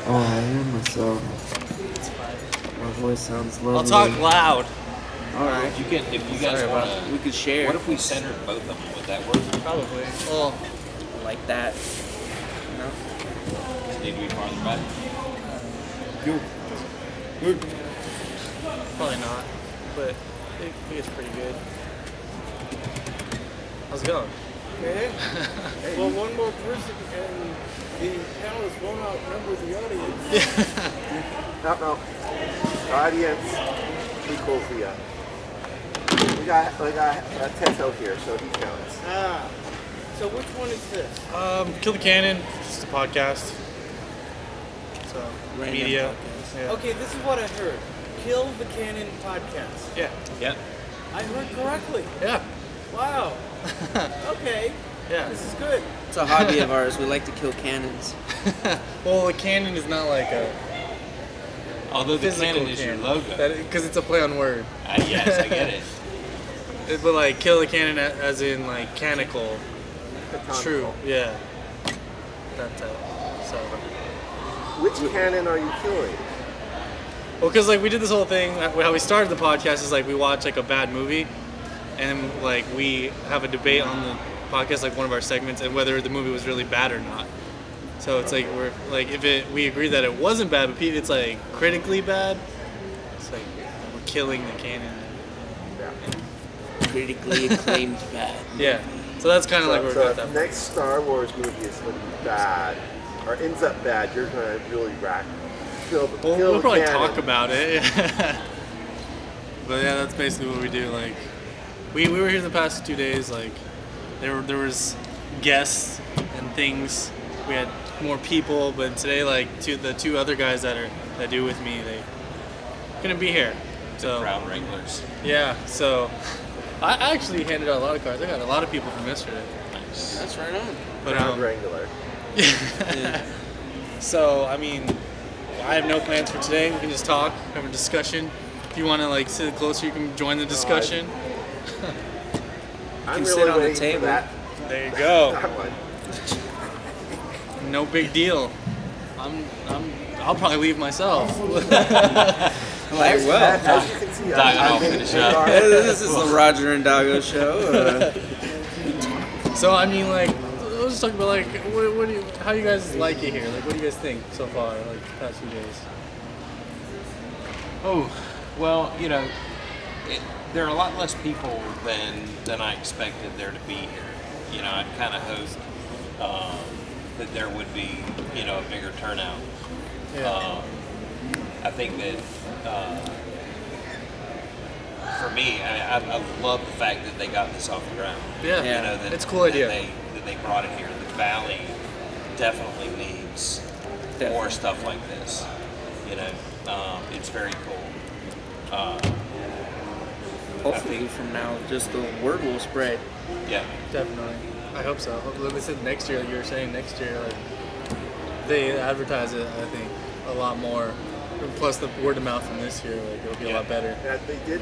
Oh, I am. So It's fine. my voice sounds lovely. I'll talk loud. All right. If you guys Sorry want about- to, we could share. What if we centered both of them? Would that work? Probably. Well, Like that. No. Does it need to be farther back? Good. probably not. But it it's pretty good. How's it going? Okay. Well, one more person and the panelists won't outnumber the audience. No. The audience, be cool for you. We got Teto here, so he counts. Ah. So which one is this? Kill the Canon. Just a podcast. So Random media. podcast. Yeah. Okay, this is what I heard. Kill the Canon podcast. Yeah. Yep. I heard correctly. Yeah. Wow. Okay. Yeah. This is good. It's a hobby of ours. We like to kill cannons. Well, the Canon is not like a Although the physical Canon is your logo. because it's a play on word. Yes, I get it. But like kill the Canon as in like canonical. Canonical. True. Yeah. That's it. So. Which canon are you killing? Well, because like we did this whole thing, how we started the podcast is like we watch like a bad movie, and like we have a debate on the podcast, like one of our segments, and whether the movie was really bad or not. So it's like we're like we agree that it wasn't bad, but it's like critically bad. It's like we're killing the canon. Critically acclaimed bad. Yeah. So that's kind of like where So we got if that. the next Star Wars movie is going to be bad, or ends up bad, you're going to really kill We'll the probably canon. talk about it. But yeah, that's basically what we do. Like, we were here the past 2 days. Like, there was guests and things. We had more people, but today, like, the two other guys that do with me, they couldn't be here. So Crowd wranglers. yeah, so I actually handed out a lot of cards. I got a lot of people from yesterday. Nice. That's right on. But Crowd wrangler. So I mean, I have no plans for today. We can just talk, have a discussion. If you want to like sit closer, you can join the discussion. I'm can sit really on the waiting table. for that. There you go. That one. No big deal. I'll probably leave myself. Like, well, As you can see, Dago, I'm I'll finish in up. our- this is the Roger and Dago show. So I mean, like, let's just talk about like, what do you, how you guys like it here? Like, what do you guys think so far? Like, the past few days. Oh, well, you know, there are a lot less people than I expected there to be here. You know, I kind of hoped that there would be, you know, a bigger turnout. Yeah. I think that for me, I love the fact that they got this off the ground. Yeah. You know, that, It's a cool idea. That they brought it here. The Valley definitely needs more stuff like this. You know, it's very cool. Hopefully from now, just the word will spread. Yeah. Definitely. I hope so. Like they said next year, like you were saying next year, like they advertise it, I think, a lot more. And plus the word of mouth from this year, like it'll be a lot better. That they did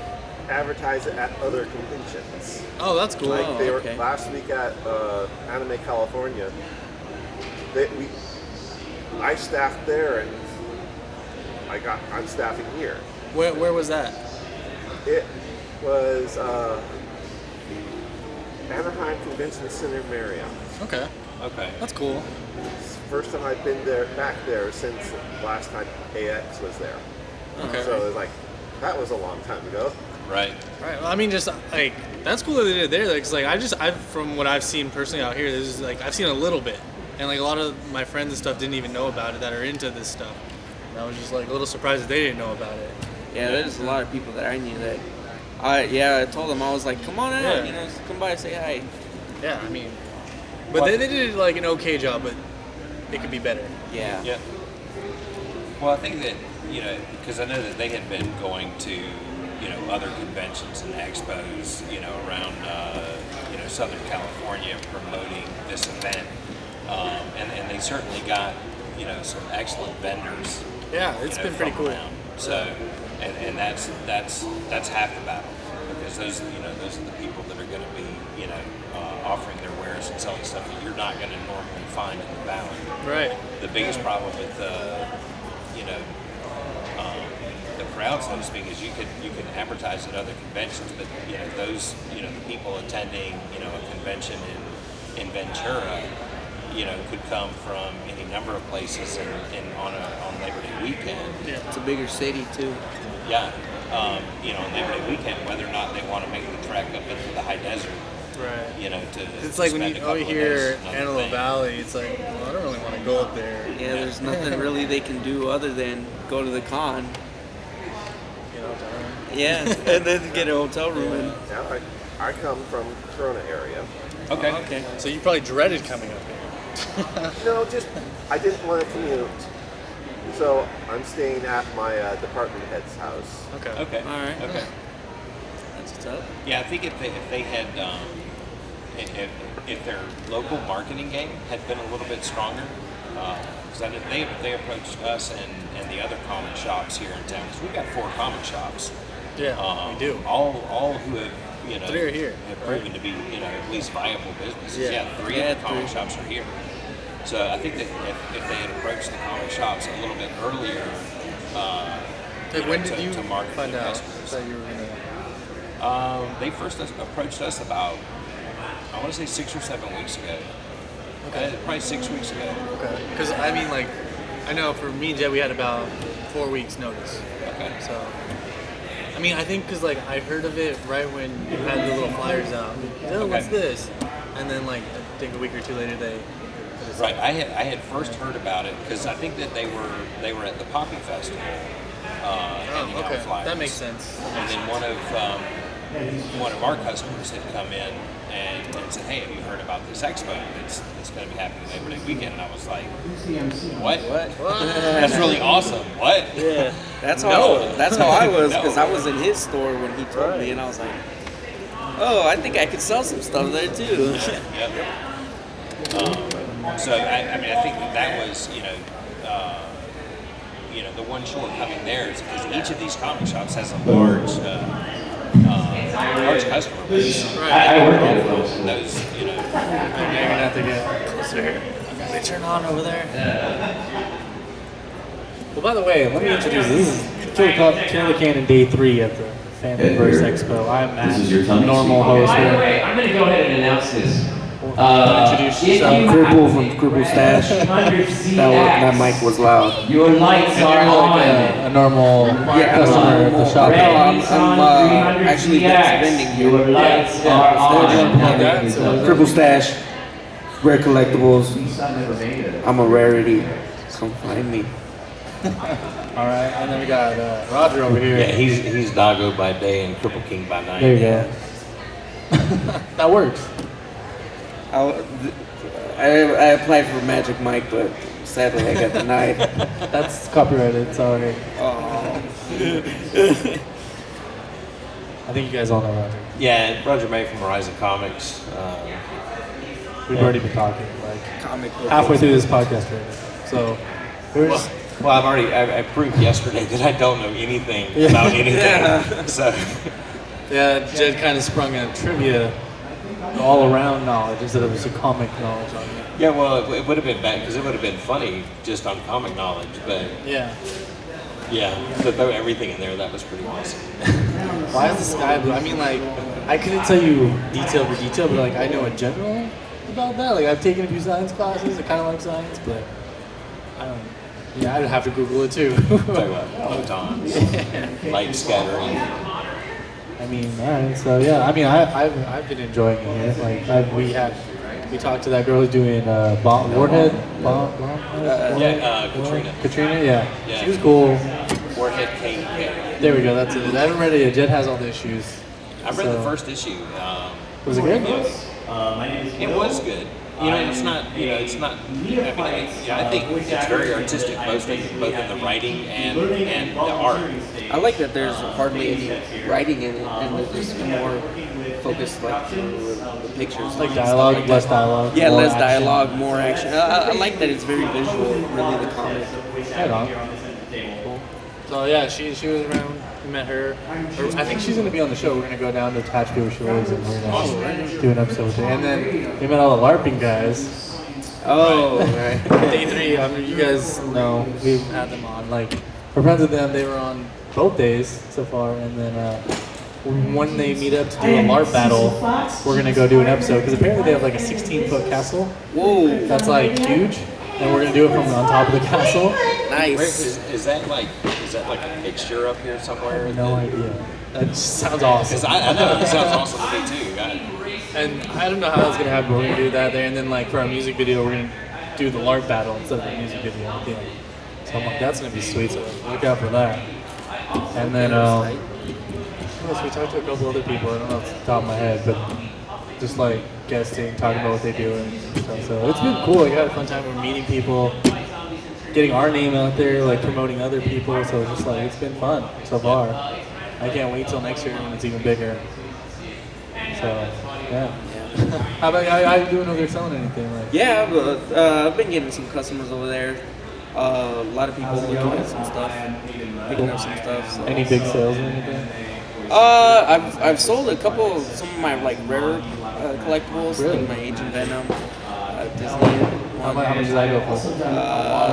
advertise it at other conventions. Oh, that's cool. Like they were okay. last week at Anime California. I staffed there, and I'm staffing here. Where was that? It was Anaheim Convention Center, Marriott. Okay, Okay. that's cool. It's the first time I've been back there since last time AX was there. Okay. So it was like, that was a long time ago. Right. Right. Well, I mean, just like that's cool that they did it there. Because like I've from what I've seen personally out here, this is like I've seen a little bit, and like a lot of my friends and stuff didn't even know about it that are into this stuff. And I was just like a little surprised that they didn't know about it. Yeah, there's a lot of people that I knew that. I told them, I was like, come on out, Yeah. you know, come by and say hi. Yeah, I mean, but they did like an okay job, but it could be better. Yeah. Yep. Well, I think that, you know, because I know that they had been going to, you know, other conventions and expos, you know, around, you know, Southern California promoting this event. And they certainly got, you know, some excellent vendors. Yeah, it's you know, been pretty from cool. around. So, and that's half the battle, because those are the people that are going to be, you know, offering their wares shows and selling stuff that you're not going to normally find in the Valley. Right. The biggest problem with the crowd, so to speak, is you can advertise at other conventions, but those the people attending a convention in Ventura, could come from any number of places on Labor Day weekend. Yeah, it's a bigger city too. Yeah, on Labor Day weekend, whether or not they want to make the trek up into the high desert. Right. To it's like when spend you a couple of hear days, another Antelope thing. Valley, it's like, well, I don't really want to go up there. Yeah, there's nothing really they can do other than go to the con. Yeah, and then get a hotel room. And Yeah, I come from Corona area. Okay. So you probably dreaded coming up here. No, just I didn't want to commute, so I'm staying at my department head's house. Okay. All right. Okay. That's what's up. Yeah, I think if they had if their local marketing game had been a little bit stronger, because I know they approached us and the other comic shops here in town, because we've got 4 comic shops. Yeah, we do. All who have 3 are here, have proven to be at least viable businesses. Yeah. 3 of the comic shops are here. So I think that if they had approached the comic shops a little bit earlier, When did you to market find to out customers. that you were gonna? They first approached us about, I want to say 6 or 7 weeks ago. Okay. Probably 6 weeks ago. Okay. Because I mean, like, I know for me and Jed, we had about 4 weeks notice. Okay. So, I mean, I think because like I heard of it right when you had the little flyers out. Oh, what's this? And then like I think a week or 2 later they. Right. I had first heard about it because I think that they were at the Poppy Festival. Handing out Okay. flyers. That makes sense. And then one of our customers had come in and said, "Hey, have you heard about this expo that's going to be happening Labor Day weekend?" And I was like, "What? That's really awesome. What?" Yeah, that's how I was, because No. I was in his store when he told me, and I was like, "Oh, I think I could sell some stuff there too." Yep. So I think that was the one shortcoming there is because each of these comic shops has a large customer base. I work at those. And those You're gonna have to get closer here. They turn on over there. Well, by the way, let me introduce this. This is Killer Canon Day 3 of the FandomVerse Expo. I'm Matt, normal host By the here. way, I'm going to go ahead and announce this. Introduce yourself. Cripple from Cripple Stash. That mic was loud. Your lights are on. A normal customer at the shop. No, I'm actually vending here. Your lights are on. Cripple Stash, rare collectibles. I'm a rarity. Come find me. All right, and then we got Roger over here. Yeah, he's Doggo by day and Cripple King by night. There you go. That works. I applied for Magic Mike, but sadly I got denied. That's copyrighted, sorry. Oh. I think you guys all know Roger. Yeah, Roger May from Horizon Comics. We've already been talking like Comic book. halfway through this podcast right now. So here's Well, I proved yesterday that I don't know anything about anything. Yeah. So Yeah, Jed kind of sprung a trivia. all around knowledge instead of just a comic knowledge on it. yeah, well, it would have been bad because it would have been funny just on comic knowledge, but Yeah. yeah, to throw everything in there, that was pretty awesome. Why is the sky blue? I mean, like, I couldn't tell you detail for detail, but like, I know in general about that. Like, I've taken a few science classes. I kind of like science, but I don't. Yeah, I'd have to Google it too. Talk about photons, light scattering. I mean, all right. So yeah, I mean, I've been enjoying it here. Like we talked to that girl who's doing Warhead. Katrina. Katrina, yeah. Yeah. She was cool. Warhead KK. There we go. That's it. I haven't read it yet. Jed has all the issues. I read the So- first issue. Was it good? It was good. You know, it's not. You know, it's not. I mean, I think it's very artistic, both in the writing and the art. I like that there's hardly any writing in it, and there's just more focused like through the pictures, Like and dialogue, stuff like less that. dialogue. Yeah, more less action. dialogue, more action. I like that it's very visual, really, the comic. Right on. So yeah, she was around. We met her. I think she's gonna be on the show. We're gonna go down to Hatchville where she lives, and we're gonna do an episode with her. And then we met all the LARPing guys. Oh, right. Day 3. I mean, you guys know we've had them on. Like we're friends with them. They were on both days so far, and then when they meet up to do a LARP battle, we're gonna go do an episode because apparently they have like a 16-foot castle. Whoa. That's like huge, and we're gonna do it from on top of the castle. Nice. Wait, is that like a picture up here somewhere? No idea. That just sounds awesome. Because I know it sounds awesome to me too. And I don't know how that's gonna happen, but we're gonna do that there, and then like for our music video, we're gonna do the LARP battle instead of the music video at the end. So I'm like, that's gonna be sweet. So look out for that. And then who else? We talked to a couple other people. I don't know off the top of my head, but just like guesting, talking about what they do and stuff. So it's been cool. Like, I had a fun time. We're meeting people, getting our name out there, like promoting other people. So it's just like it's been fun so far. I can't wait till next year when it's even bigger. So yeah. How about how you doing over there selling anything? Like? Yeah, but I've been getting some customers over there. A lot of people looking at some stuff, picking up some stuff. So. Any big sales or anything? I've sold some of my like rare collectibles, Really? like my Agent Venom, Disney. How much did that go for?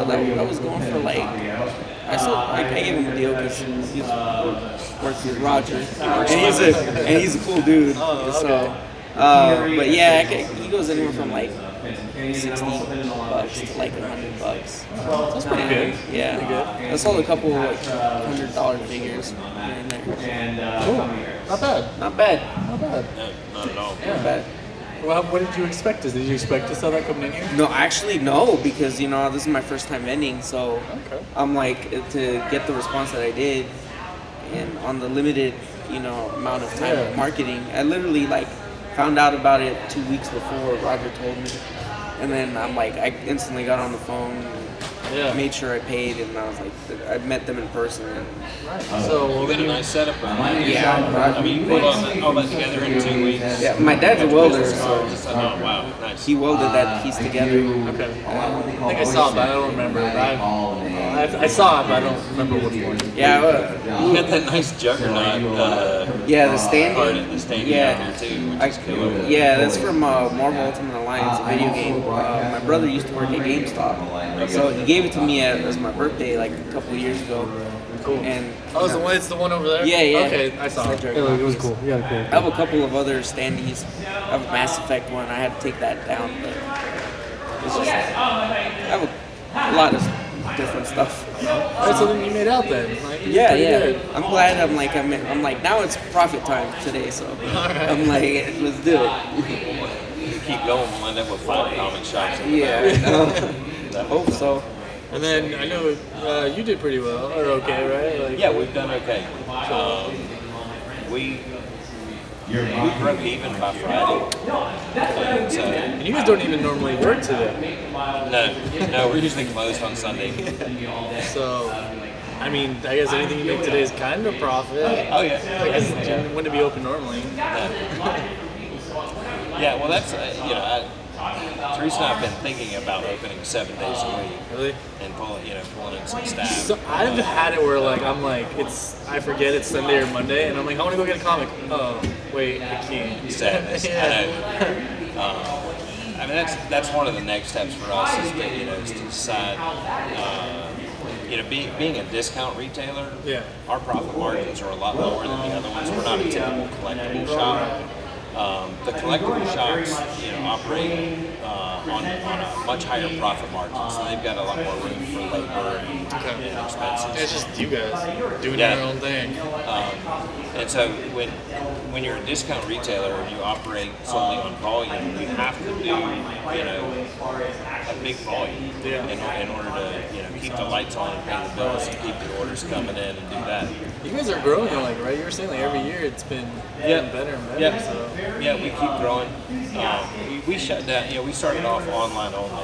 Like I was going for like I gave him a deal because he works with Roger, and he's a cool dude. So, but yeah, he goes anywhere from like $60 to like $100. That's pretty good. Yeah, Pretty good. I sold a couple like $100 figures here and there. Cool. Not bad. Not bad. Not bad. No, not at all. Not bad. Well, what did you expect? Did you expect to sell that coming in here? No, actually no, because this is my first time vending, so Okay. I'm like to get the response that I did, and on the limited amount of time of marketing, I literally like found out about it 2 weeks before Roger told me, and then I'm like I instantly got on the phone. Yeah. Made sure I paid, and I was like, I met them in person. And, So You got a nice setup. yeah, I mean, you put all that together in 2 weeks. yeah, my dad's a welder, so Oh wow, nice. he welded that piece together. okay. I think I saw it, but I don't remember. I saw it, but I don't remember which one. Yeah, You got that nice juggernaut. yeah, the part standing. at the standing Yeah. out there too, which is cool. Yeah, that's from Marvel Ultimate Alliance, a video game. My brother used to work at GameStop, so he gave it to me as my birthday like a couple years ago. Cool. And Oh, it's the one over there? Yeah, yeah. Okay, I saw it. It's It was cool. Yeah, cool. I have a couple of other standees. I have a Mass Effect one. I had to take that down, but it's just I have a lot of different stuff. Alright, so then you made out then. Like, you did Yeah, pretty yeah. good. I'm glad. I'm like now it's profit time today, so I'm like let's do it. Keep going, we'll end up with 5 comic shops. Yeah, I hope so. And then I know you did pretty well, or okay, right? Like, Yeah, we've done okay. We broke even by Friday. And so, And you guys don't even normally work today. no, we're usually closed on Sunday. So, I mean, I guess anything you make today is kind of profit. Oh yeah. I guess it wouldn't be open normally. Yeah, well that's Teresa and I have been thinking about opening 7 days a week Really? and pulling in some staff. So I've had it where like I'm like I forget it's Sunday or Monday and I'm like I want to go get a comic. Oh wait, I can't. Sadness. Yeah. I know. I mean that's one of the next steps for us is to decide. Being a discount retailer, Yeah. our profit margins are a lot lower than the other ones. We're not a typical collectible shop. The collectible shops, operate on a much higher profit margin, so they've got a lot more room for labor and expenses. It's just you guys doing Yeah. your own thing. And so when you're a discount retailer and you operate solely on volume, you have to do a big volume in order to keep the lights on and pay the bills and keep the orders coming in and do that. You guys are growing, right? You were saying like every year it's been getting better and better. Yeah, So. yeah, we keep growing. We shut down. We started off online only.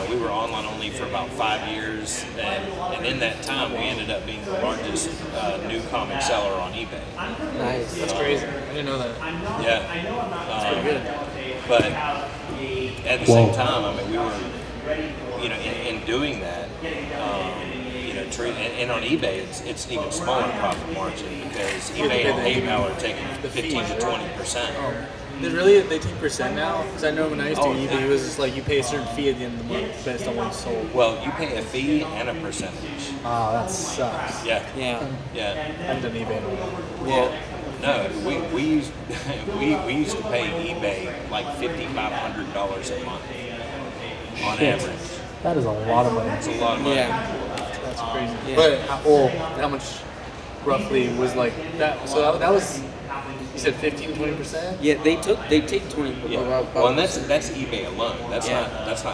We were online only for about 5 years, and in that time, we ended up being the largest new comic seller on eBay. Nice. That's crazy. I didn't know that. Yeah, That's pretty good. but at the same time, I mean, we were, in doing that, true. And on eBay, it's an even smaller profit margin because eBay and PayPal are taking 15 to 20%. They take percent now? Because I know when I used to eBay, it was just like you pay a certain fee at the end of the month based on what you sold. Well, you pay a fee and a percentage. Oh, that sucks. Yeah. I haven't done eBay in a while. Well, no, we used we used to pay eBay like $5,500 a month on average. That is a lot of money. It's a lot of money. That's crazy. Yeah. But how much roughly was like that? So that was, you said 15, 20%? Yeah, they take 20. Yeah. Well, and that's eBay alone. That's not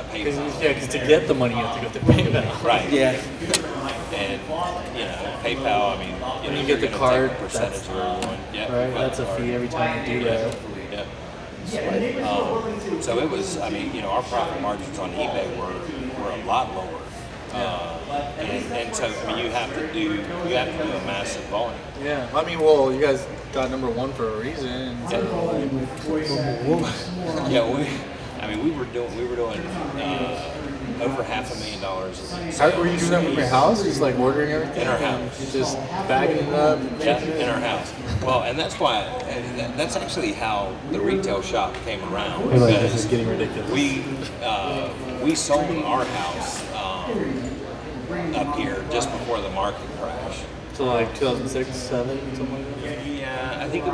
PayPal. Because to get the money, you have to go through PayPal. Right. Yeah. And PayPal. I mean, you get the gonna card, take a percentage of everyone. Yeah. Right. That's a fee every time you do that. Yeah. So it was. I mean, our profit margins on eBay were a lot lower. And so I mean, you have to do a massive volume. Yeah. I mean, well, you guys got number one for a reason. So. Yeah. We were doing over $500,000. How were you doing that from your house? Just like ordering everything? In our house. Just bagging it up? Yeah, in our house. Well, and that's why, that's actually how the retail shop came around. You're like, this is getting ridiculous. We sold our house up here just before the market crash. So like 2006, 2007, something like that? Yeah, I think it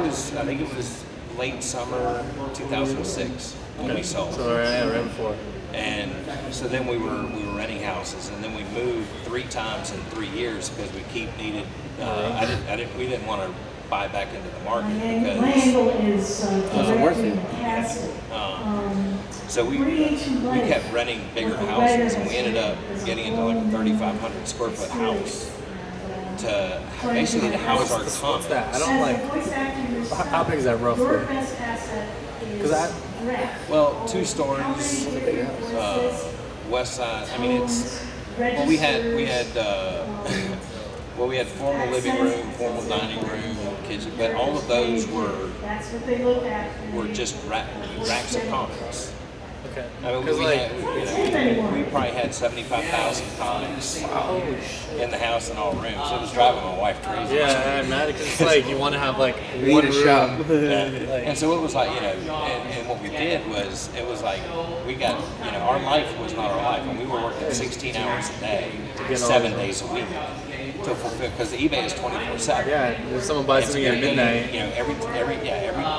was late summer 2006 when we sold. So right before. And so then we were renting houses, and then we moved 3 times in 3 years because we needed. We didn't want to buy back into the market because it wasn't worth it. So we kept renting bigger houses, and we ended up getting into like a 3,500 square foot house to basically house our What's comp. that? I don't like. How big is that roughly? Because Well, 2 stories, west side. I mean, it's well, we had formal living room, formal dining room, kitchen, but all of those were just racks of comics. okay. I mean, we probably had 75,000 comics in the house in all rooms. It was driving my wife crazy. Yeah, I'm mad because it's like you want to have like We one need a room. shop. And so it was like, and what we did was, it was like, we got, our life was not our life, and we were working 16 hours a day, 7 days a week to fulfill, because eBay is 24/7. Yeah, if someone buys something at midnight. Every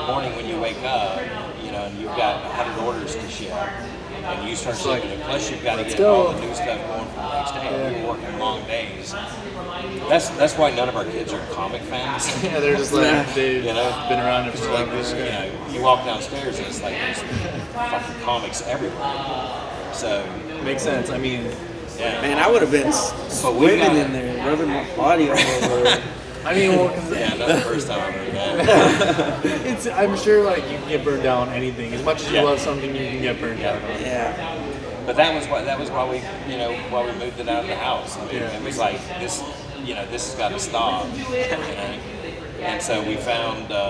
morning when you wake up, and you've got 100 orders to ship, and you start shipping it. Plus, you've got to get all the new stuff going for the next day. Yeah. You're working long days. That's why none of our kids are comic fans. Yeah, they're just like they've been around it for Like forever. you walk downstairs and it's like there's fucking comics everywhere. So Makes sense. I mean, yeah, Man, I would have been swimming in there, rubbing my body all over it. I mean, well, cause yeah, not the first time I've heard that. I'm sure like you can get burned down on anything. As much as you love something, you can get burned down on it. Yeah. But that was why we moved it out of the house. I mean, it was like this, this has got to stop. And so we found the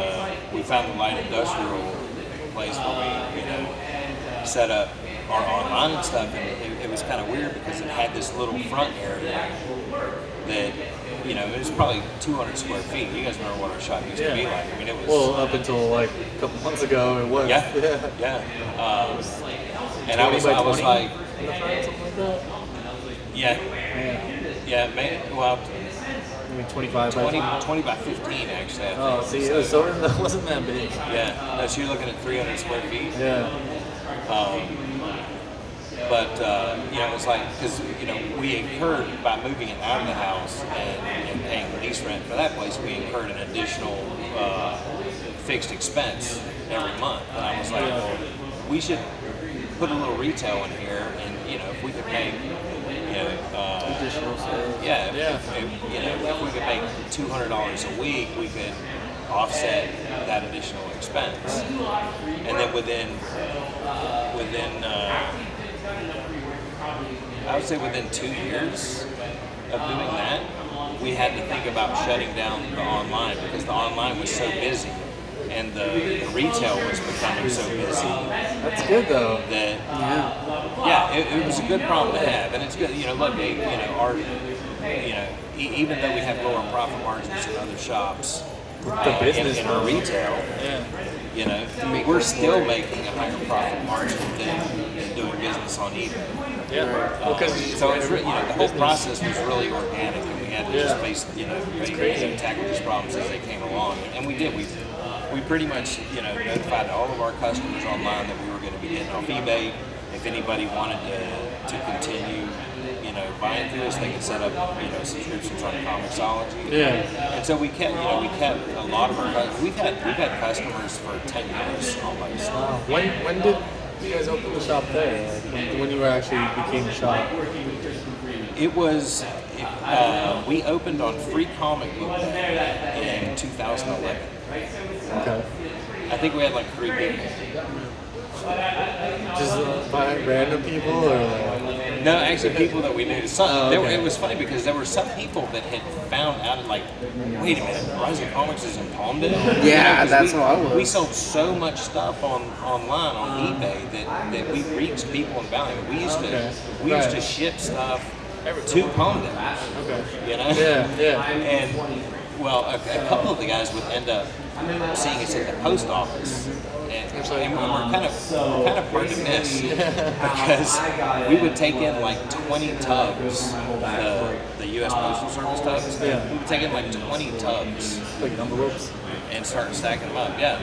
light industrial place where we set up our online and stuff, and it was kind of weird because it had this little front area that it was probably 200 square feet. You guys remember what our shop used to be like? I mean, it was up until like a couple months ago, it was. Yeah. And I was like, something like that. yeah, man. Well, I mean, 25 by 20 by 15 actually. I Oh, think. see, so it wasn't that big. Yeah. No, so you're looking at 300 square feet. Yeah. But it was like, because we incurred, by moving it out of the house and paying lease rent for that place, we incurred an additional fixed expense every month. And I was like, well, we should put a little retail in here, and if we could make Additional sales. if we could make $200 a week, we could offset that additional expense. And then within I would say within 2 years of doing that, we had to think about shutting down the online because the online was so busy and the retail was becoming so busy That's good though. that it was a good problem to have, and it's good. Look, our even though we have lower profit margins than other shops The business in our retail, Yeah. we're still making a higher profit margin than doing business on eBay. Yeah. Because So it's the whole process was really organic, and we had to just crazy. tackle these problems as they came along, and we did. We pretty much notified all of our customers online that we were going to be getting off eBay. If anybody wanted to continue buying through us, they could set up subscriptions on Comixology. Yeah. And so we kept a lot of our customers. We've had customers for 10 years almost. Wow. When did you guys open the shop there? Like, when you actually became a shop? It was we opened on Free Comic Book Day in 2011. Okay. I think we had like 3 people. Just by random people or like? No, actually, people that we knew. Okay. It was funny because there were some people that had found out, like, wait a minute, Rising Comics is in Palmdale? Yeah, that's how I was. We sold so much stuff online on eBay that we reached people in Valley. We used to ship stuff to Palmdale. Okay. Yeah. And well, a couple of the guys would end up seeing us at the post office. And we're kind of hard to miss because we would take in like 20 tubs, the U.S. Postal Service tubs. Yeah. We would take in like 20 tubs Like envelopes? and start stacking them up. Yeah,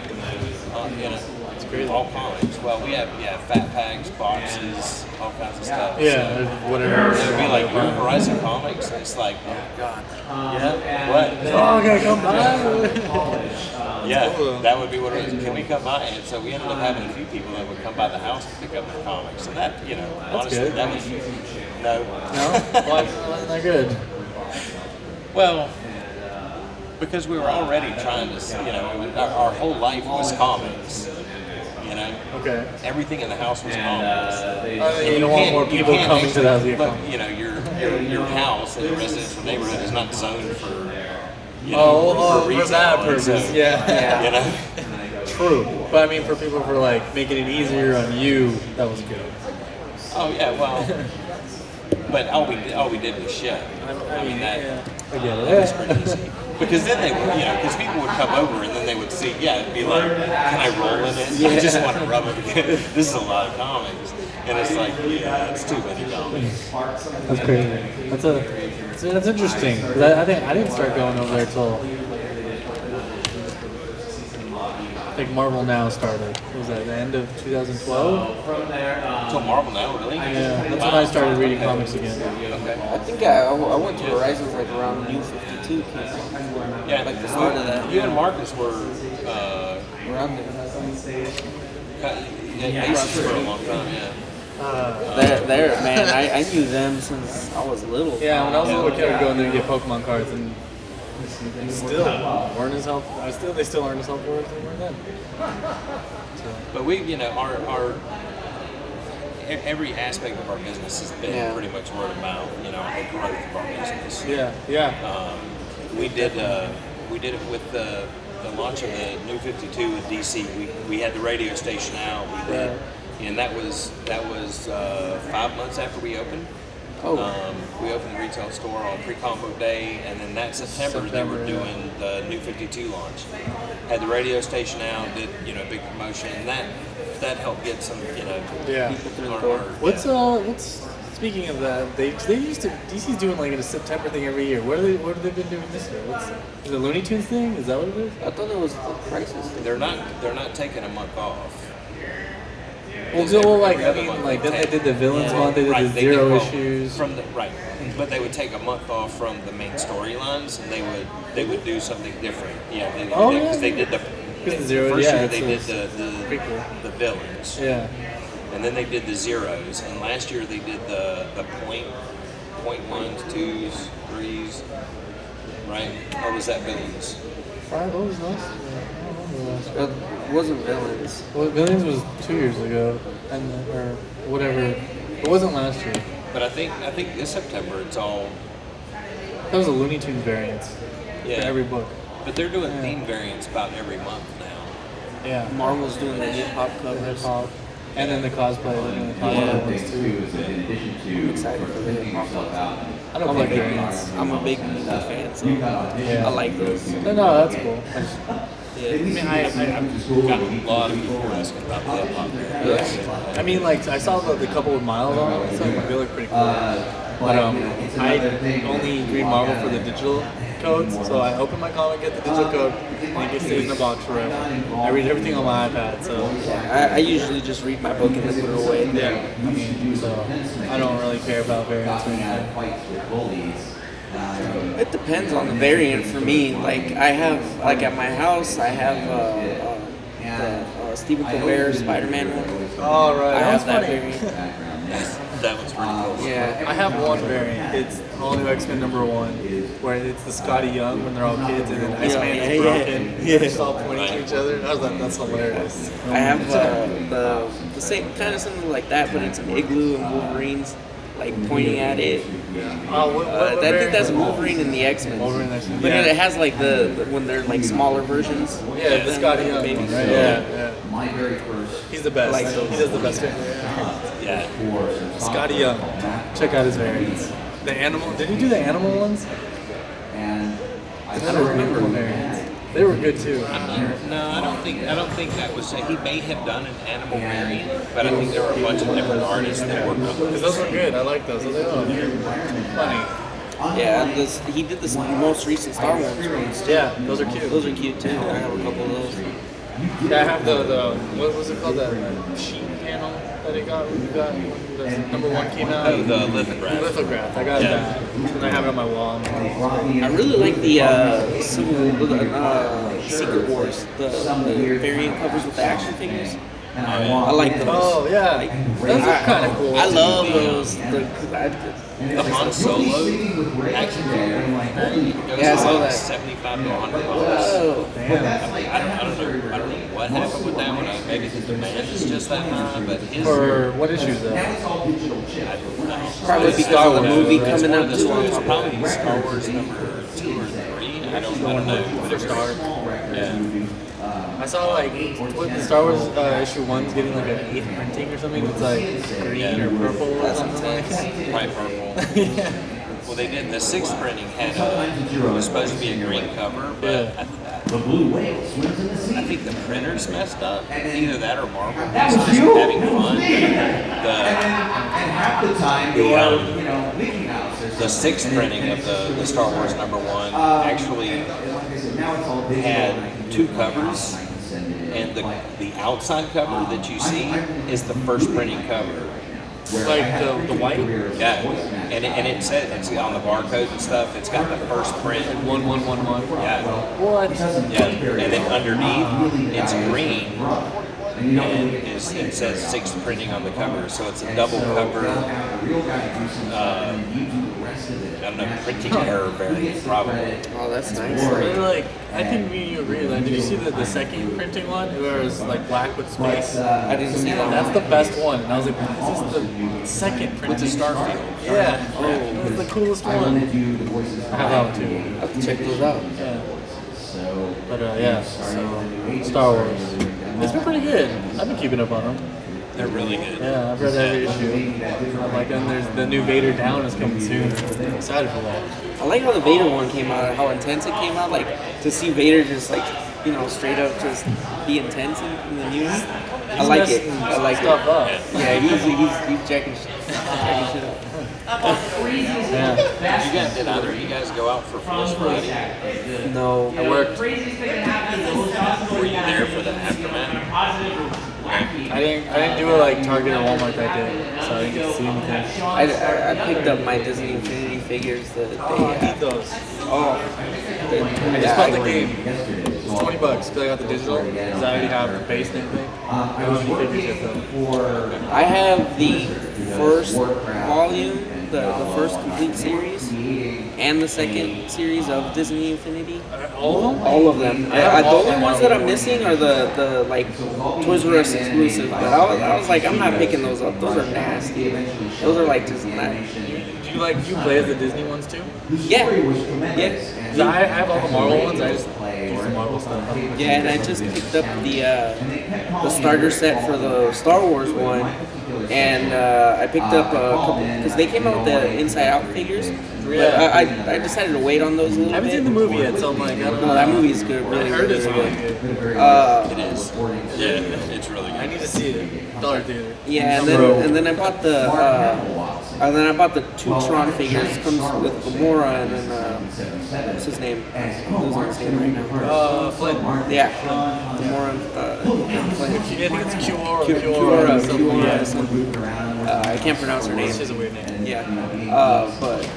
It's crazy. all comics. Well, we have fat packs, boxes, all kinds of stuff. Yeah, So, whatever. it would be like, you're Horizon Comics, and it's like, oh god, yeah, what? Oh, okay, come by. Yeah, that would be what it was. Can we come by? And so we ended up having a few people that would come by the house to pick up their comics. And that, honestly, good. that was no. No? Why wasn't that good? Well, because we were already trying to, our whole life was comics. Okay. Everything in the house was comics. And you don't want more people coming to the house. Look, your house in a residential neighborhood is not zoned for. For retail, that purpose, so, yeah. True. But I mean, for people for like making it easier on you, that was good. Oh yeah, well, but all we did was ship. I mean that was pretty easy. Because then they would, because people would come over and then they would see, it'd be like, can I roll in it? I just want to rub it again. This is a lot of comics. And it's like, it's too many comics. That's crazy. That's interesting. 'Cause I think I didn't start going over there till like Marvel Now started. Was that the end of 2012? Till Marvel Now, really? Yeah, that's when I started reading comics again. Okay. I think I went to Horizons like around New 52 came out. Yeah, Like the start of that. You and Marcus were Around there. aces for a long time, yeah. There, man. I knew them since I was little. Yeah, when I was a little kid, I would go in there and get Pokemon cards, and still weren't as helpful. They still aren't as helpful as they were then. But we, our every aspect of our business has been pretty much word of mouth. The growth of our business. Yeah. We did it with the launch of the New 52 with DC. We had the radio station out. We did. And that was 5 months after we opened. We opened the retail store on Pre-Comic Book Day, and then that September they were doing the New 52 launch. Had the radio station out, did a big promotion, and that helped get some people through the door. What's speaking of that? They used to DC's doing like a September thing every year. What have they been doing this year? Is it a Looney Tunes thing? Is that what it is? I thought it was the Crisis thing. They're not taking a month off. Then they did the Villains month. They did the Zero issues. But they would take a month off from the main storylines, and they would do something different. Yeah, because they did the Zero. First year they did the villains. Yeah. And then they did the zeros, and last year they did the point ones, twos, threes, right? Or was that villains? What was last year? I don't remember last year. It wasn't Villains. Well, Villains was 2 years ago, or whatever. It wasn't last year. But I think this September it's all. That was a Looney Tunes variant for every book. But they're doing theme variants about every month now. Yeah. Marvel's doing the hip hop covers. Hip-hop. And then the cosplay. They're doing the cosplay ones too. I'm excited for the hip hop ones. I don't play games. I'm a big movie fan, so Yeah. I like those. No, that's cool. Yeah. I mean, I've got a lot of people asking about the hip hop. I mean, like, I saw the couple of miles on it and stuff, like, they look pretty cool. But I only read Marvel for the digital codes, so I open my comic, get the digital code, and it stays in the box forever. I read everything on my iPad, so. I usually just read my book and then put it away. Yeah. So I don't really care about variants or anything. It depends on the variant for me. Like I have, like at my house, I have the Stephen Colbert Spider-Man one. Oh, right. I have that funny. variant. That one's pretty cool. Yeah. I have one variant. It's All New X-Men #1, where it's the Scotty Young when they're all kids, and then Iceman is broken. Yeah. They're just all pointing to each other. I was like, that's hilarious. I have the same kind of something like that, but it's an Igloo and Wolverines like pointing at it. Oh, what I think variant? that's Wolverine and the X-Men. Wolverine and X-Men. But Yeah. it has like the when they're like smaller versions. Yeah, the Scotty Young baby. one, right? Yeah. He's the best. I like those. He does the best variant. Yeah. Scotty Young. Check out his variants. The animal. Did he do the animal ones? I don't remember variants. They were good too. No, I don't think that was. He may have done an animal variant, but I think there were a bunch of different artists that worked on Because those. those were good. I like those. Those are funny. Yeah, he did the most recent Star Wars ones. Yeah, those are cute. Those are cute too. I have a couple of those. Yeah, I have the what was it called, that sheet panel that he got when the #1 came out. Oh, the lithograph. Lithograph. I got that, and I have it on my wall. I really like the Secret Wars, the variant covers with the action figures. I like those. Oh yeah, those are kind of cool. I love those. The Han Solo action figure goes Yeah, I saw for like that. $75 to $100. Oh, I don't know what happened with that one. Maybe the demand is just that high, but his For what issues though? probably because of the movie coming up this too. one is probably Star Wars number 2 or 3. I don't know. Whatever. Yeah. I saw like with the Star Wars issue 1's getting like an 8th printing or something. It's like green or purple or something like that. Probably purple. Yeah. Well, they did. The 6th printing had it was supposed to be a green cover, but Yeah. I think the printers messed up. Either that or Marvel was just having fun. The 6th printing of the Star Wars #1 actually had 2 covers, and the outside cover that you see is the first printing cover. Like the white. Yeah, and it said it's on the barcode and stuff. It's got the first print. 1111. Yeah, What? yeah, and then underneath it's green, and it says 6th printing on the cover. So it's a double cover. I don't know, printing error variant probably. Oh, that's nice. Like, I think me and you agree. Like, did you see the second printing one, where it was like black with space? I didn't see that. That's the best one. And I was like, this is the second printing. With the Starfield. Yeah. Oh, it's the coolest one. I have that one too. I have to check those out. Yeah. But yeah, so Star Wars. It's been pretty good. I've been keeping up on them. They're really good. Yeah, I've read every issue. I'm like, and there's the new Vader Down is coming soon. I'm excited for that. I like how the Vader one came out, how intense it came out. Like to see Vader just like straight up just be intense in the news. I like it. I like stuff it. up. Yeah, he's checking shit up. Yeah. Did either of you guys go out for Force Friday? No. I worked. Were you there for the aftermath? I didn't do it like Target or Walmart that day, so I didn't get to see anything. I picked up my Disney Infinity figures the day I need after. those. Oh. I just bought the game. It's $20 because I got the digital. Because I already have the base and everything. I don't have any figures yet though. I have the first volume, the first complete series, and the second series of Disney Infinity. All of them? All of them. The only ones that I'm missing are the like Toys R Us exclusive. But I was like, I'm not picking those up. Those are nasty. Those are like just not. Did you play as the Disney ones too? Yeah. Yeah. 'Cause I have all the Marvel ones. I just use the Marvel stuff. Yeah, and I just picked up the starter set for the Star Wars one, and I picked up a couple because they came out with the Inside Out figures. But I decided to wait on those a little I haven't bit. seen the movie yet, so I'm like, I don't know. No, that movie is good. I Really, heard really, it's really really good. good. It is. Yeah, it's really I good. need to see it. Dollar Theater. Yeah, and then I bought the two Tron figures. Comes with Gamora and then what's his name? I'm losing his name right now. Flint. Yeah, Gamora and Flint. I think it's Kiora. Kiora, something. I can't pronounce her name. It's just a weird name. Yeah, but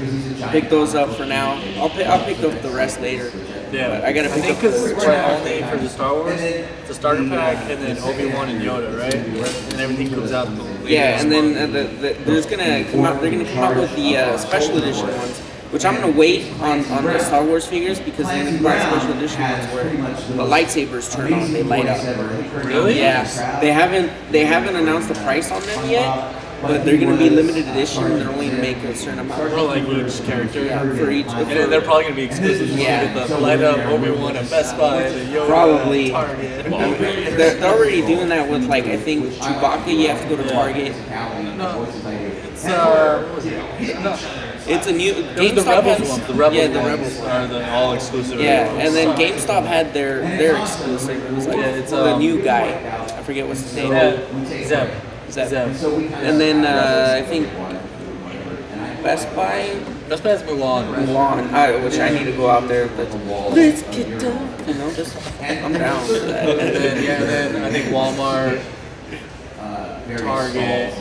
pick those up for now. I'll pick up the rest later. Yeah, But I gotta pick up because the we're only for the Star Wars, the starter pack, and then Obi-Wan and Yoda, right? And everything comes out. Yeah, and then there's gonna come out. They're gonna come out with the special edition ones, which I'm gonna wait on the Star Wars figures because they're gonna come out special edition ones where the lightsabers turn on, they light up. Really? Yeah. They haven't announced the price on them yet. But they're gonna be limited edition. They're only gonna make a certain amount. For like each character. Yeah, for each. And then they're probably gonna be exclusive. Yeah. Get the light up Obi-Wan at Best Buy and then Yoda Probably. at Target. They're already doing that with like I think Chewbacca. You have to go to Target. No, it's what was it? No. It's a new. It was the GameStop Rebels has- ones. The Rebels Yeah, the ones Rebels ones. are the all exclusive. Yeah, and then GameStop had their exclusive. It was like Yeah, it's, the new guy. I forget what's his name. Zeb. Zeb. And then I think Best Buy. Best Buy has Mulan. Mulan, which I need to go out there. But let's get down. You know, just I'm down for that. And then I think Walmart, Target,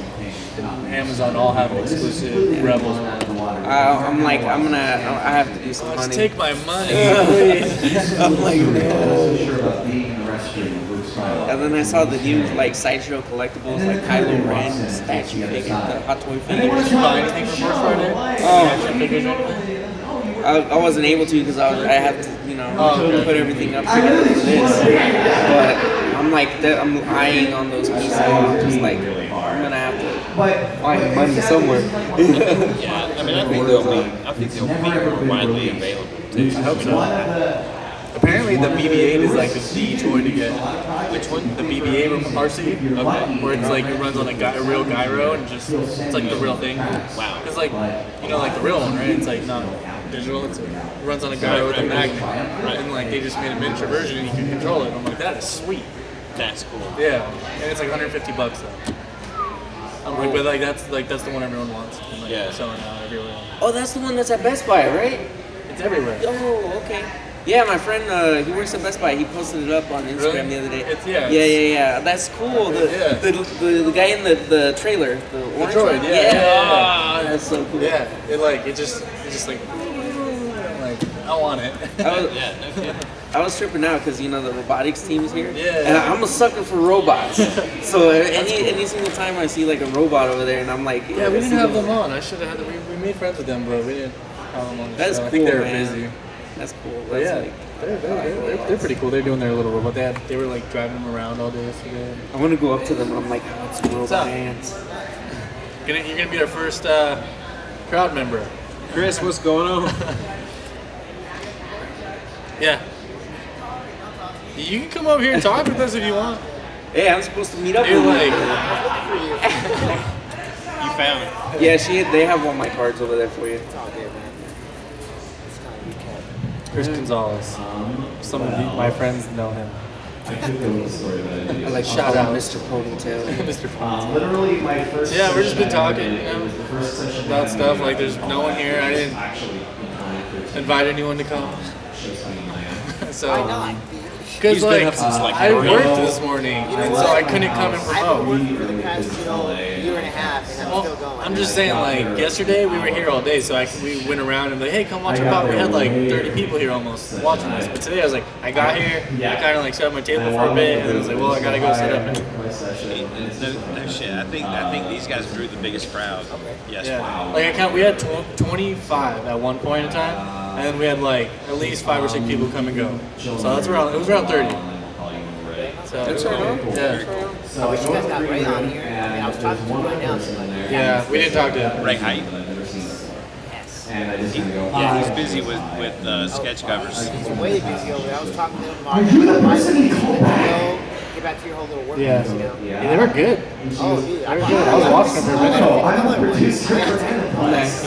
and Amazon all have an exclusive Rebels one. I have to do some Let's money. take my money, please. I'm like, no. And then I saw the new like Sideshow collectibles, like Kylo Ren statue figure, the Hot Toy figure. Did you buy anything for First Friday? Action figures or anything? I wasn't able to because I have to, put everything up together for this. But I'm like, I'm eyeing on those pieces. I'm just like, I'm gonna have to find money somewhere. Yeah, I mean, I think they'll be more widely available too. I hope so. Apparently the BB-8 is like the toy to get. Which one? The BB-8 RC, where it's like it runs on a real gyro and just it's like the real thing. Wow. Because like like the real one, right? It's like not digital. It runs on a gyro with a magnet, and like they just made a miniature version and you can control it. I'm like, that is sweet. That's cool. Yeah, and it's like $150 though. I'm like, but like that's the one everyone wants. And, like, Yeah. Selling out everywhere. Oh, that's the one that's at Best Buy, right? It's everywhere. Oh, okay. Yeah, my friend, he works at Best Buy. He posted it up on Instagram the other day. Yeah. That's cool. The guy in the trailer, the orange droid, one. yeah. That's so cool. Yeah, it just like I want it. I was tripping out because the robotics team's here. Yeah. And I'm a sucker for robots. So any single time I see like a robot over there, and I'm like, Yeah, we didn't have them on. I should have had them. We made friends with them, but we didn't have them on the That's show. cool, I think they were man. busy. That's cool. But That's yeah, they're pretty cool. They're doing their little robot. They were like driving them around all day yesterday. I want to go up to them and I'm like, oh, it's a robot up? hands. You're gonna be our first crowd member. Chris, what's going on? Yeah. You can come over here and talk with us if you want. Hey, I'm supposed to meet up You're with like, You found it. Yeah, they have all my cards over there for you. It's all good, man. It's not you cat. Chris Gonzalez. Some of my friends know him. I like Shout shout out out. Mr. Ponytail. Mr. Fonz. Literally my first. Yeah, we're just been session, talking, it was the first session about that stuff. I Like, there's no one here. I didn't invite anyone to come. So, Why not? because He's been like up since, like, I 3. worked this morning, and so I couldn't come and I've been promote. working for the past year and a half, and I'm still going. I'm just saying, like, yesterday we were here all day, so we went around and like, hey, come watch our podcast. We had like 30 people here almost watching us. But today I was like, I got here, I kind of like set up my table for a bit, and then I was like, well, I gotta go set up. No shit. I think these guys drew the biggest crowd yesterday. Yeah, like we had 25 at one point in time, and then we had like at least 5 or 6 people come and go. So it was around 30. So That's right on. yeah, I wish you guys got Ray on here. I mean, I was talking to him right now. So like, yeah, we didn't talk to him. Ray Height. Yeah, he's busy with sketch covers. It's way busy over there. I was talking to him about get back to your whole little work. Yeah. You know? Yeah, they were good. Oh, dude. They were good. I was watching them for a minute. You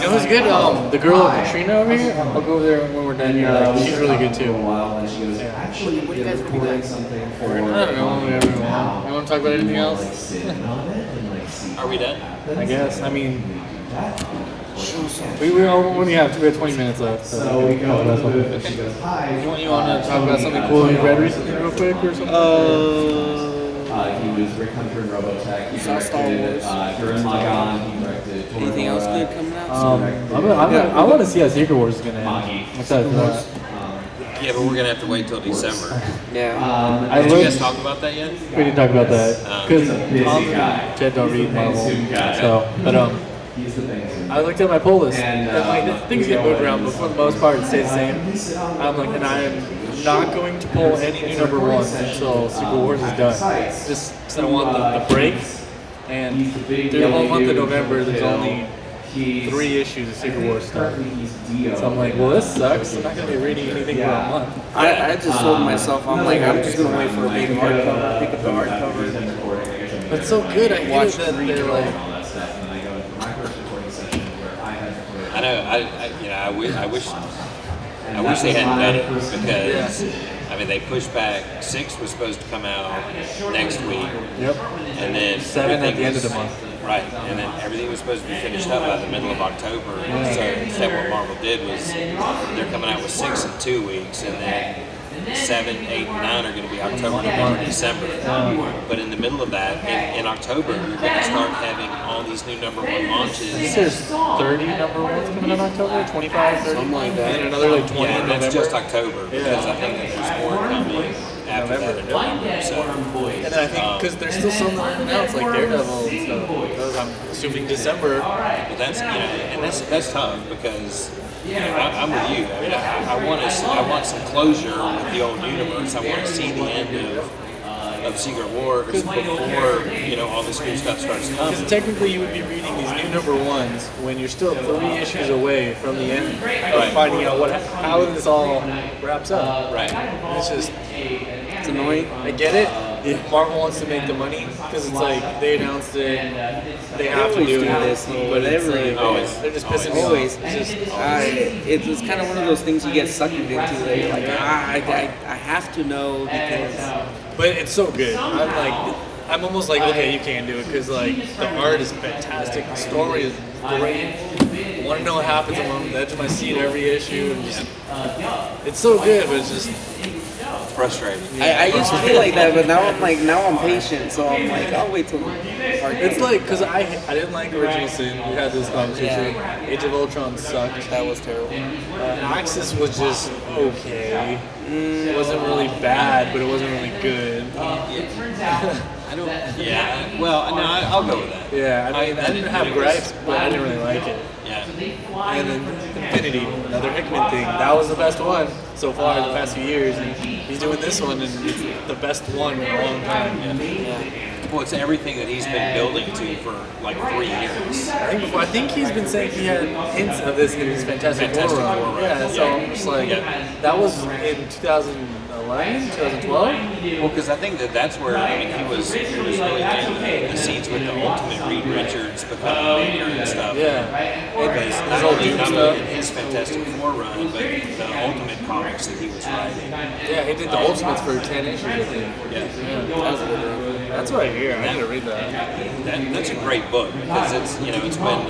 know who's good? The girl Katrina over here. I'll go over there when we're done here. Like, she's really good too. What do you guys want to do next? I don't know. Whatever you want. You want to talk about anything else? Are we done? I guess. I mean, we only have 20 minutes left. So we can talk about something. You want to talk about something cool you read recently, real quick, or something? He was Rick Hunter in Robotech. He saw Star Wars. Anything else good coming out? I want to see how Secret Wars is going to end. I'm excited for that. Yeah, but we're gonna have to wait till December. Yeah. Did you guys talk about that yet? We didn't talk about that because Tom and Jed don't read Marvel. So, but I looked at my pull list and like things get moved around, but for the most part it stays the same. I'm like, and I am not going to pull any new number ones until Secret Wars is done. Just because I want the break. And through the whole month of November, there's only 3 issues of Secret Wars stuff. So I'm like, well, this sucks. I'm not going to be reading anything for a month. I just told myself, I'm like, I'm just going to wait for a big hardcover, pick up the hardcover. But it's so good. I hate it that they're like. I know. I wish they hadn't done it because I mean they pushed back. 6 was supposed to come out next week. Yep. And then 7 at the end of the month. Right, and then everything was supposed to be finished up by the middle of October. So instead, what Marvel did was they're coming out with 6 in 2 weeks, and then 7, 8, and 9 are going to be October, November, December. But in the middle of that, in October, you're going to start having all these new number 1 launches. I think there's 30 number ones coming in October, 25, 30, something like that, and another like 20 yeah, in that's November. just October because I think that there's more coming after that in November. So. And then I think because there's still some that aren't announced, like Daredevil and stuff. Those I'm assuming December. But that's and that's tough because. I'm with you. I mean, I want some closure with the old universe. I want to see the end of Secret Wars before all this new stuff starts coming. Because technically, you would be reading these new number ones when you're still 3 issues away from the end of finding out how this all wraps up. Right. It's just It's annoying. I get it. Marvel wants to make the money because it's like they announced it, they have to do this, but it's like, they're just pissing me always. off. It's just, It's kind of one of those things you get sucked into. That you're like, I have to know because. but it's so good. I'm almost like, okay, you can do it because like the art is fantastic, the story is great. I want to know what happens. I'm on the edge of my seat every issue, and just it's so good, but it's just. Frustrating. I used to feel like that, but now I'm patient, so I'm like, I'll wait till. It's like because I didn't like Original Sin. We had this conversation. Age of Ultron sucked. That was terrible. Axis was just okay. It wasn't really bad, but it wasn't really good. I don't. Yeah. Well, no, I'll go with that. Yeah, I mean, I didn't have gripes, but I didn't really like it. Yeah. And then Infinity, another Hickman thing. That was the best one so far in the past few years. And he's doing this one, and it's the best one in a long time. Well, it's everything that he's been building to for like 3 years. I think he's been saying he had hints of this in his Fantastic Four run. Yeah, so I'm just like, that was in 2011, 2012? Well, because I think that's where he was really getting the seeds with the Ultimate Reed Richards becoming Maker and stuff. Yeah. Because not only in his Fantastic Four run, but the Ultimate comics that he was writing. Yeah, he did the Ultimates for 10 issues, I think. Yeah. That's what I hear. I need to read that. That's a great book because it's when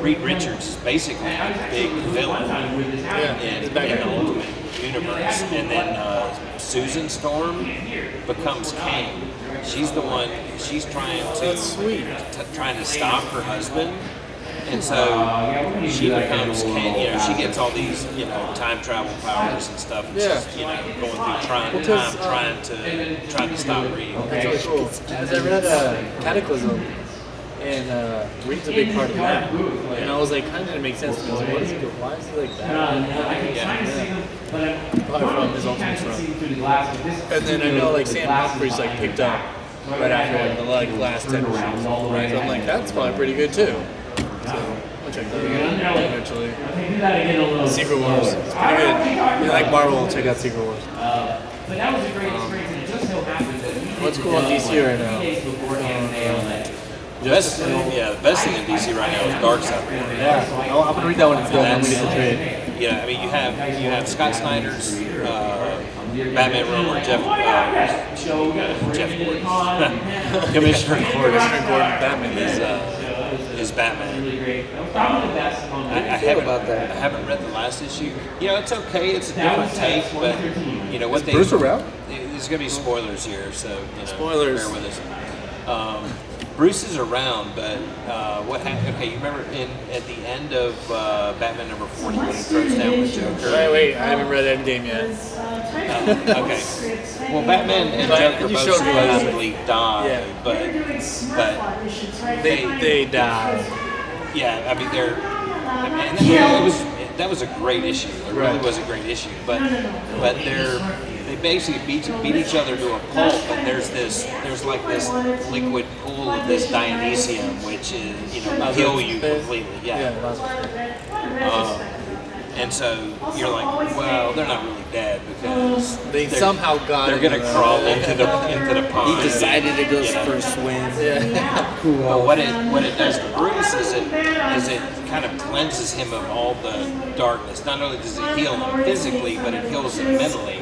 Reed Richards is basically a big villain in the Ultimate Universe, and then Susan Storm becomes Kane. She's the one. She's trying to trying to stop her husband. And so she becomes, she gets all these, time travel powers and stuff. And she's, going through trying to stop Reed. That's really cool. As I read Cataclysm, and Reed's a big part of that. And I was like, kind of didn't make sense because why is he like that? Probably from his Ultimate run. And then I know like Sam Humphries like picked up right after the last 10 rounds. So I'm like, that's probably pretty good too. So, I'll check that out eventually. Secret Wars. It's pretty good. If you like Marvel, check out Secret Wars. What's cool in DC right now? The best thing in DC right now is Darkseid. Yeah, I'm gonna read that when it's done. I'm gonna get the trade. Yeah, I mean you have Scott Snyder's Batman run where Jeff Gordon, Commissioner Gordon is Batman. I haven't read the last issue. You know, it's okay. It's a different take, but you know what they. Bruce around? There's gonna be spoilers here, so Spoilers. bear with us. Bruce is around, but what happened? Okay, you remember at the end of Batman number 40 when he throws down the Joker. Wait, I haven't read Endgame yet. Okay. Well, Batman and Joker both supposedly die, but they die. Yeah, I mean that was a great issue. It really was a great issue, but they basically beat each other to a pulp, and there's like this liquid pool of this Dionysium, which is kill you completely. And so you're like, well, they're not really dead because they somehow got. They're gonna crawl into the pond. He decided to go for a swim. Cool. But what it does to Bruce is it kind of cleanses him of all the darkness. Not only does it heal him physically, but it heals him mentally.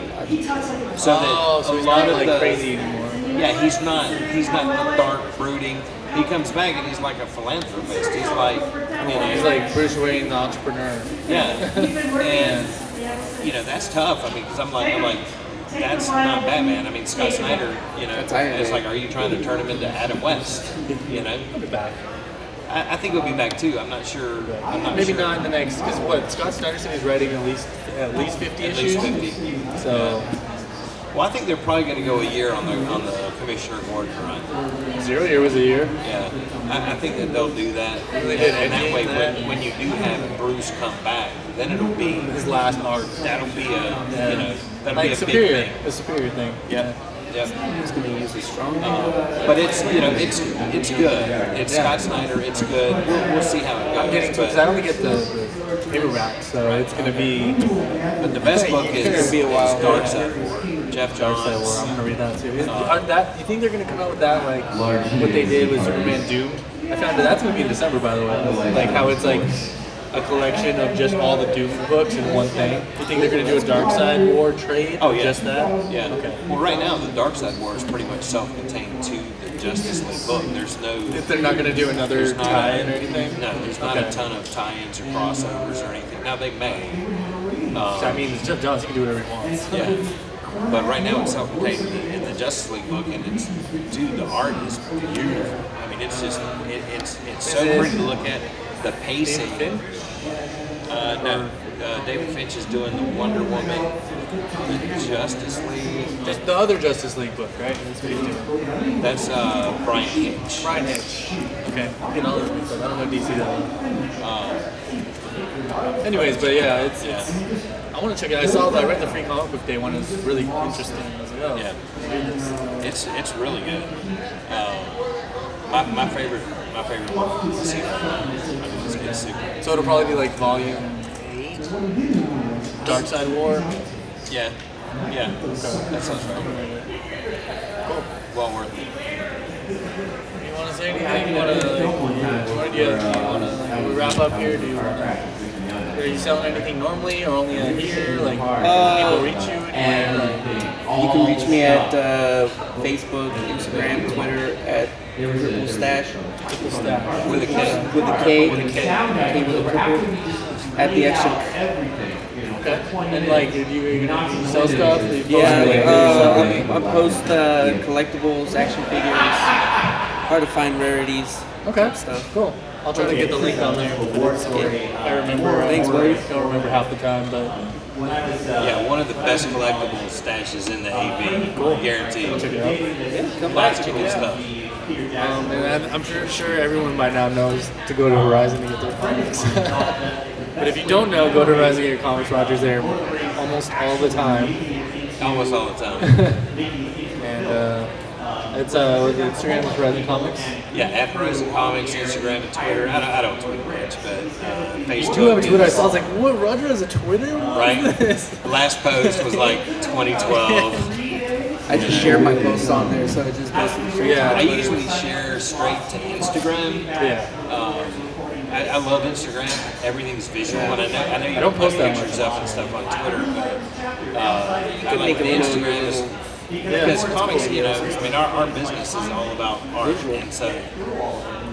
So that so he's not like crazy anymore. Yeah, he's not the dark brooding. He comes back and he's like a philanthropist. He's like, he's like Bruce Wayne, the entrepreneur. Yeah, and that's tough. I mean, because I'm like, that's not Batman. I mean, Scott Snyder, it's like, are you trying to turn him into Adam West? He'll be back. I think he'll be back too. I'm not sure. Maybe not in the next, because Scott Snyder said he's writing at least 50 issues. At least 50. So. Well, I think they're probably going to go a year on the Commissioner Gordon run. 0 year was a year. Yeah, I think that they'll do that. They did, and that way, when you do have Bruce come back, then it'll be his last arc. That'll be that'll like be a superior, big thing. a superior thing. Yeah. He's going to use it strong. But it's it's good. It's Scott Snyder. It's good. We'll see how it goes. I'm getting to because I only get the paperback, so it's going to be. But the best book is Darkseid War. Jeff Johns. Darkseid War. I'm going to read that too. You think they're going to come out with that like what they did with Superman Doomed? I found that's going to be in December, by the way. Like how it's like a collection of just all the Doom books in one thing. You think they're going to do a Darkseid War trade? Oh, yeah. Just that? Yeah. Okay. Well, right now, the Darkseid War is pretty much self-contained to the Justice League book. There's no... If they're not going to do another tie-in or anything? No, there's not a ton of tie-ins or crossovers or anything. Now, they may. I mean, it's Jeff Johns. He can do whatever he wants. Yeah. But right now, it's self-contained in the Justice League book, and the art is beautiful. I mean, it's just... It's so pretty to look at. The pacing... No, David Finch is doing the Wonder Woman, the Justice League. Just the other Justice League book, right? That's what he's doing. That's Brian Hitch. Brian Hitch. Okay. I'm getting all those books. I don't know DC that well. Anyways, but yeah, it's I want to check it. I read the free comic book day one. It was really interesting. I was like, oh, yeah, it's really good. My favorite one is it's super. So it'll probably be like volume 8, Darkseid War. Yeah. Okay. That sounds right. Cool. Well worth it. You want to say anything? You want to wrap up here? Are you selling anything normally or only here? Like, people reach you? You can reach me at Facebook, Instagram, Twitter at Triple Stash. With a K. With a K. With a K with a triple. At the Expo. Okay. And like, are you gonna sell stuff? I post collectibles, action figures, hard to find rarities. Okay. Stuff. Cool. I'll try to get the link on there. I remember. Thanks, buddy. I don't remember half the time, but. Yeah, one of the best collectible stashes in the AV. Cool. Guaranteed. Check it out. Yeah, come Lots back, of check cool it out. stuff. And I'm sure everyone by now knows to go to Horizon to get their comics. But if you don't know, go to Horizon to get your comics. Roger's there almost all the time. Almost all the time. And It's Instagram is Horizon Comics. Yeah, at Horizon Comics, Instagram, and Twitter. I don't tweet much, but Facebook. You do have a Twitter. I saw. I was like, what? Roger has a Twitter? What Right. is this? The last post was like 2012. I just share my posts on there, so it just goes straight. Yeah. I usually share straight to Instagram. Yeah. I love Instagram. Everything's visual, and I know you don't post put that pictures much. up and stuff on Twitter, but I like make the a little- Instagram is because comics. You know, I mean, our business is all about art, and so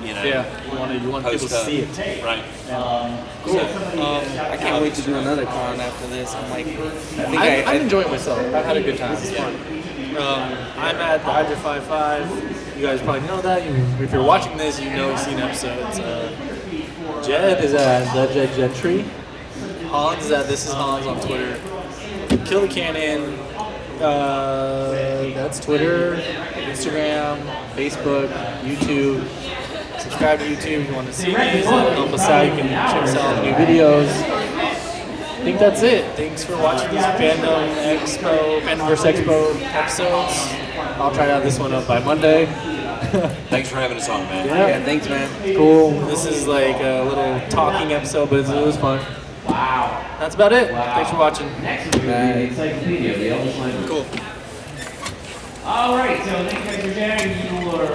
you know, Yeah. You want people to post up, see it. right? Cool. I can't wait to do another con after this. I'm like, I think I'm enjoying myself. I've had a good time. It's fun. I'm at the Hydra 55. You guys probably know that. If you're watching this, you know you've seen episodes. Jed is at the Jed Gentry. Hans is at This Is Hans on Twitter. Kill the Canon. That's Twitter, Instagram, Facebook, YouTube. Subscribe to YouTube if you want to see these. Help us out. You can check us out on new videos. I think that's it. Thanks for watching these FandomVerse Expo episodes. I'll try to have this one up by Monday. Thanks for having us on, man. Yeah, thanks, man. Cool. This is like a little talking episode, but it was fun. Wow. That's about it. Thanks for watching. The encyclopedia, the Elvis language. Cool. All right, so thanks guys for sharing your